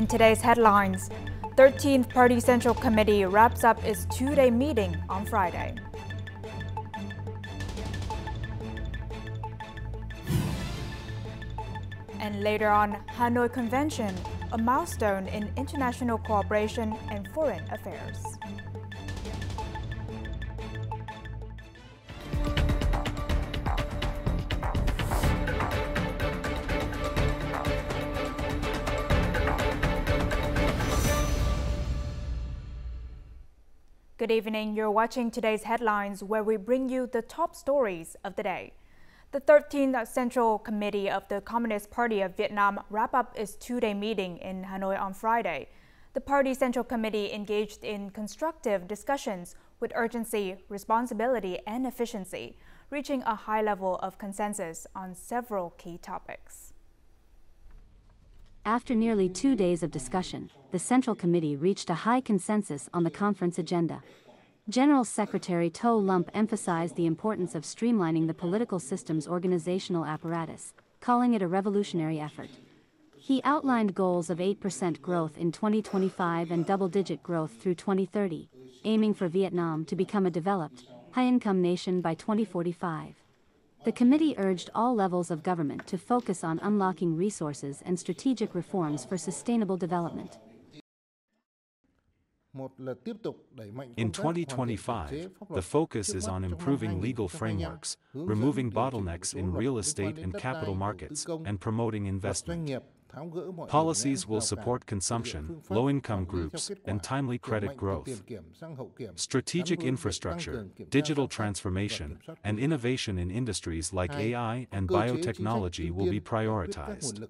In today's headlines, 13th Party Central Committee wraps up its two-day meeting on Friday. And later on, Hanoi Convention, a milestone in international cooperation and foreign affairs. Good evening, you're watching today's headlines where we bring you the top stories of the day. The 13th Central Committee of the Communist Party of Vietnam wrapped up its two-day meeting in Hanoi on Friday. The Party Central Committee engaged in constructive discussions with urgency, responsibility, and efficiency, reaching a high level of consensus on several key topics. After nearly 2 days of discussion, the Central Committee reached a high consensus on the conference agenda. General Secretary Theo Lump emphasized the importance of streamlining the political system's organizational apparatus, calling it a revolutionary effort. He outlined goals of 8% growth in 2025 and double-digit growth through 2030, aiming for Vietnam to become a developed, high-income nation by 2045. The committee urged all levels of government to focus on unlocking resources and strategic reforms for sustainable development. In 2025, the focus is on improving legal frameworks, removing bottlenecks in real estate and capital markets, and promoting investment. Policies will support consumption, low-income groups, and timely credit growth. Strategic infrastructure, digital transformation, and innovation in industries like AI and biotechnology will be prioritized.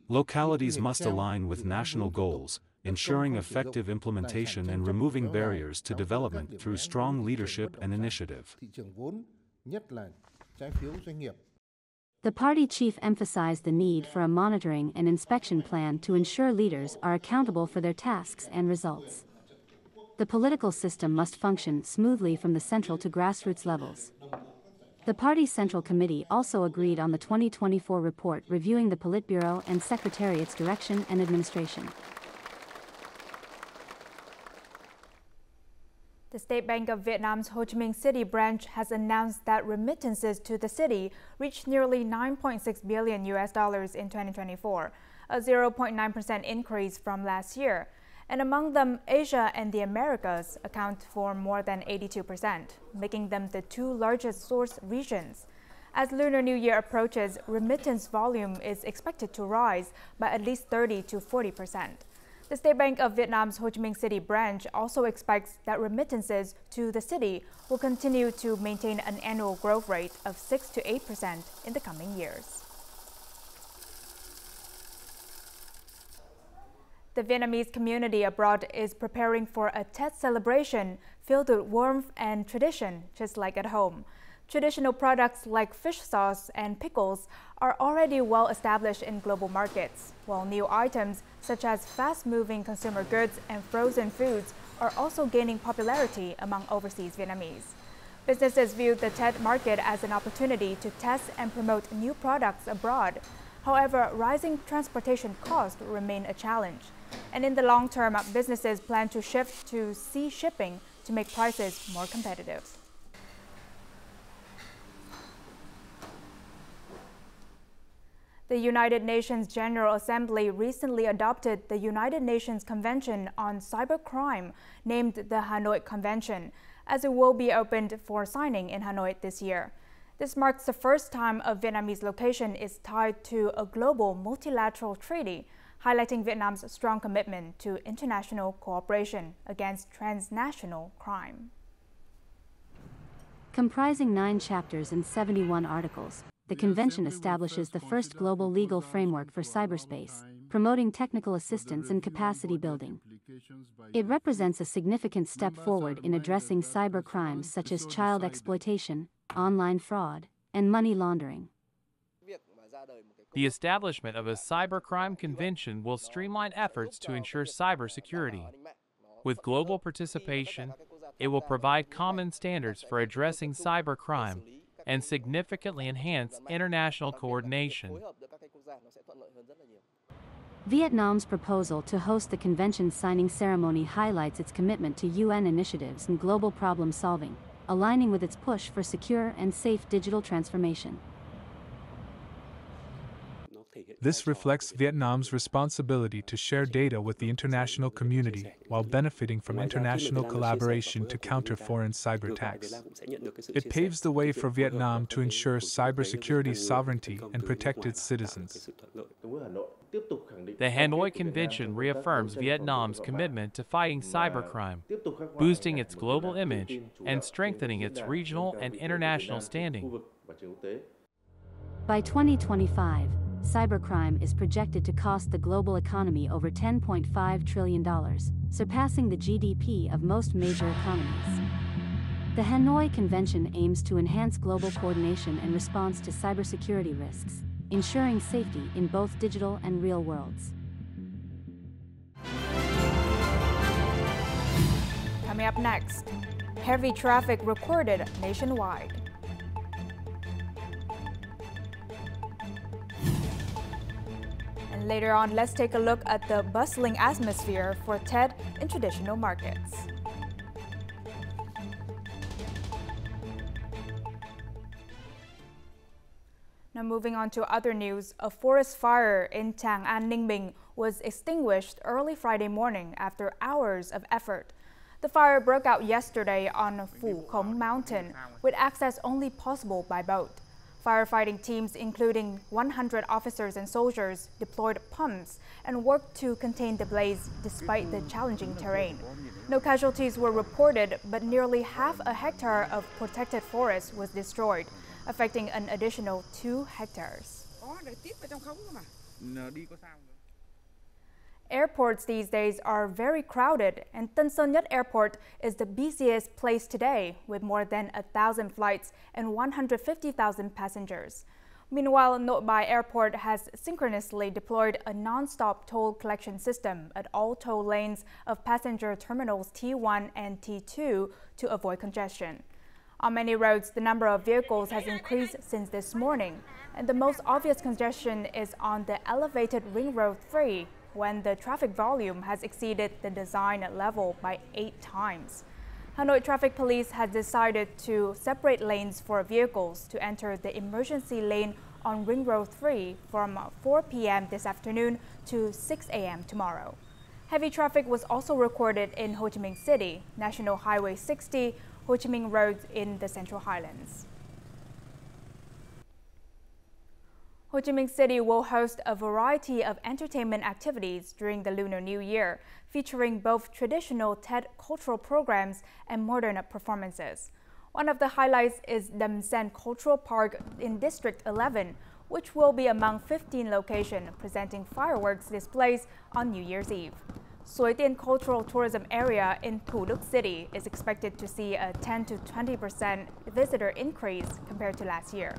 Localities must align with national goals, ensuring effective implementation and removing barriers to development through strong leadership and initiative. The party chief emphasized the need for a monitoring and inspection plan to ensure leaders are accountable for their tasks and results. The political system must function smoothly from the central to grassroots levels. The party's Central Committee also agreed on the 2024 report reviewing the Politburo and Secretariat's direction and administration. The State Bank of Vietnam's Ho Chi Minh City branch has announced that remittances to the city reached nearly $9.6 billion in 2024, a 0.9% increase from last year. And among them, Asia and the Americas account for more than 82%, making them the two largest source regions. As Lunar New Year approaches, remittance volume is expected to rise by at least 30 to 40%. The State Bank of Vietnam's Ho Chi Minh City branch also expects that remittances to the city will continue to maintain an annual growth rate of 6 to 8% in the coming years. The Vietnamese community abroad is preparing for a Tết celebration filled with warmth and tradition, just like at home. Traditional products like fish sauce and pickles are already well established in global markets, while new items such as fast-moving consumer goods and frozen foods are also gaining popularity among overseas Vietnamese. Businesses view the Tết market as an opportunity to test and promote new products abroad. However, rising transportation costs remain a challenge. And in the long term, businesses plan to shift to sea shipping to make prices more competitive. The United Nations General Assembly recently adopted the United Nations Convention on Cybercrime, named the Hanoi Convention, as it will be opened for signing in Hanoi this year. This marks the first time a Vietnamese location is tied to a global multilateral treaty, highlighting Vietnam's strong commitment to international cooperation against transnational crime. Comprising 9 chapters and 71 articles, the convention establishes the first global legal framework for cyberspace, promoting technical assistance and capacity building. It represents a significant step forward in addressing cyber crimes such as child exploitation, online fraud, and money laundering. The establishment of a cybercrime convention will streamline efforts to ensure cybersecurity. With global participation, it will provide common standards for addressing cybercrime and significantly enhance international coordination. Vietnam's proposal to host the convention's signing ceremony highlights its commitment to UN initiatives and global problem solving, aligning with its push for secure and safe digital transformation. This reflects Vietnam's responsibility to share data with the international community while benefiting from international collaboration to counter foreign cyber attacks. It paves the way for Vietnam to ensure cybersecurity sovereignty and protect its citizens. The Hanoi Convention reaffirms Vietnam's commitment to fighting cybercrime, boosting its global image, and strengthening its regional and international standing. By 2025, cybercrime is projected to cost the global economy over $10.5 trillion, surpassing the GDP of most major economies. The Hanoi Convention aims to enhance global coordination and response to cybersecurity risks, ensuring safety in both digital and real worlds. Coming up next, heavy traffic recorded nationwide. And later on, let's take a look at the bustling atmosphere for TED in traditional markets. Now moving on to other news, a forest fire in Tràng An, Ninh Bình was extinguished early Friday morning after hours of effort. The fire broke out yesterday on Phu Khống Mountain, with access only possible by boat. Firefighting teams, including 100 officers and soldiers, deployed pumps and worked to contain the blaze despite the challenging terrain. No casualties were reported, but nearly half a hectare of protected forest was destroyed, affecting an additional 2 hectares. Airports these days are very crowded, and Tân Sơn Nhất Airport is the busiest place today, with more than 1,000 flights and 150,000 passengers. Meanwhile, Nội Bài Airport has synchronously deployed a non-stop toll collection system at all toll lanes of passenger terminals T1 and T2 to avoid congestion. On many roads, the number of vehicles has increased since this morning, and the most obvious congestion is on the elevated Ring Road 3, when the traffic volume has exceeded the design level by 8 times. Hanoi Traffic Police has decided to separate lanes for vehicles to enter the emergency lane on Ring Road 3 from 4 p.m. this afternoon to 6 a.m. tomorrow. Heavy traffic was also recorded in Ho Chi Minh City, National Highway 60, Ho Chi Minh Road in the Central Highlands. Ho Chi Minh City will host a variety of entertainment activities during the Lunar New Year, featuring both traditional TED cultural programs and modern performances. One of the highlights is Đầm Sen Cultural Park in District 11, which will be among 15 locations presenting fireworks displays on New Year's Eve. Suối Tiên Cultural Tourism Area in Thủ Đức City is expected to see a 10 to 20% visitor increase compared to last year.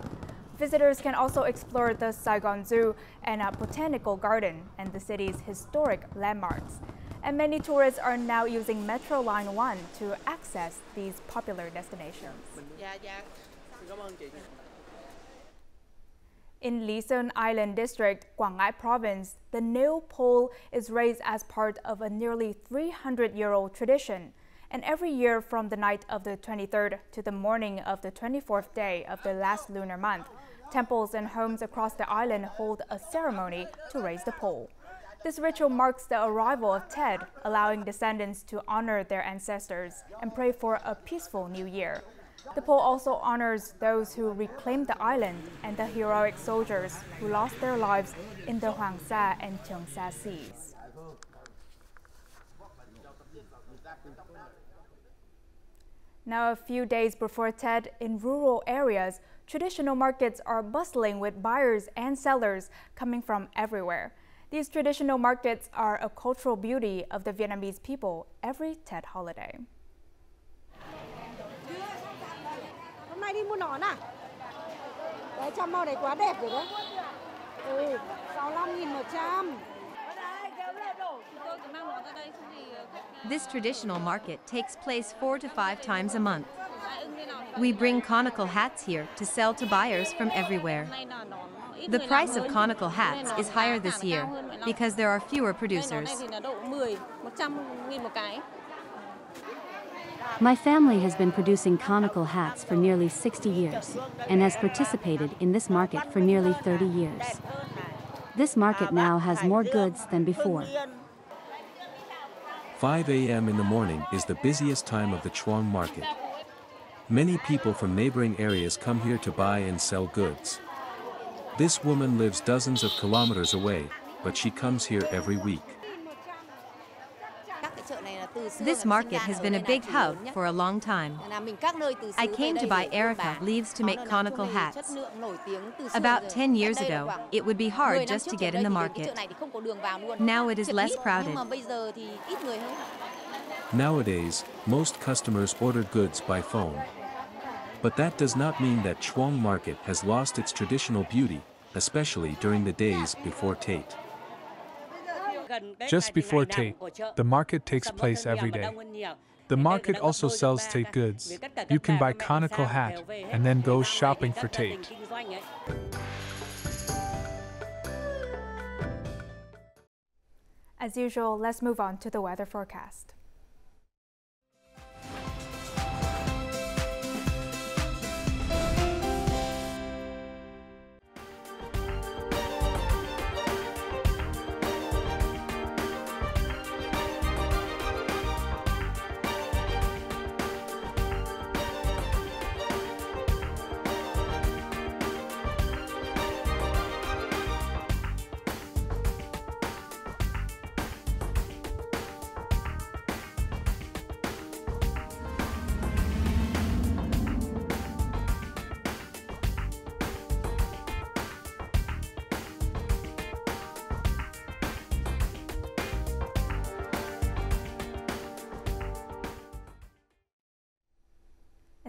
Visitors can also explore the Saigon Zoo and a botanical garden and the city's historic landmarks. And many tourists are now using Metro Line 1 to access these popular destinations. In Lý Sơn Island District, Quảng Ngãi Province, the nail pole is raised as part of a nearly 300-year-old tradition. And every year from the night of the 23rd to the morning of the 24th day of the last lunar month, temples and homes across the island hold a ceremony to raise the pole. This ritual marks the arrival of TED, allowing descendants to honor their ancestors and pray for a peaceful new year. The pole also honors those who reclaimed the island and the heroic soldiers who lost their lives in the Hoàng Sa and Trường Sa seas. Now, a few days before TED, in rural areas, traditional markets are bustling with buyers and sellers coming from everywhere. These traditional markets are a cultural beauty of the Vietnamese people every TED holiday. Hôm nay đi mua nón à? Đấy, trăm màu này quá đẹp rồi đấy. 65.100. This traditional market takes place 4 to 5 times a month. We bring conical hats here to sell to buyers from everywhere. The price of conical hats is higher this year because there are fewer producers. My family has been producing conical hats for nearly 60 years and has participated in this market for nearly 30 years. This market now has more goods than before. 5 a.m. in the morning is the busiest time of the Chuang market. Many people from neighboring areas come here to buy and sell goods. This woman lives dozens of kilometers away, but she comes here every week. This market has been a big hub for a long time. I came to buy Erica leaves to make conical hats. About 10 years ago, it would be hard just to get in the market. Now it is less crowded. Nowadays, most customers order goods by phone. But that does not mean that Chuang market has lost its traditional beauty, especially during the days before Tate. Just before Tate, the market takes place every day. The market also sells Tate goods. You can buy conical hat and then go shopping for Tate. As usual, let's move on to the weather forecast.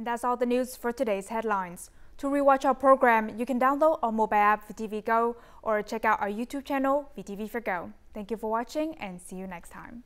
And that's all the news for today's headlines. To rewatch our program, you can download our mobile app VTVgo or check out our YouTube channel VTV4Go. Thank you for watching and see you next time.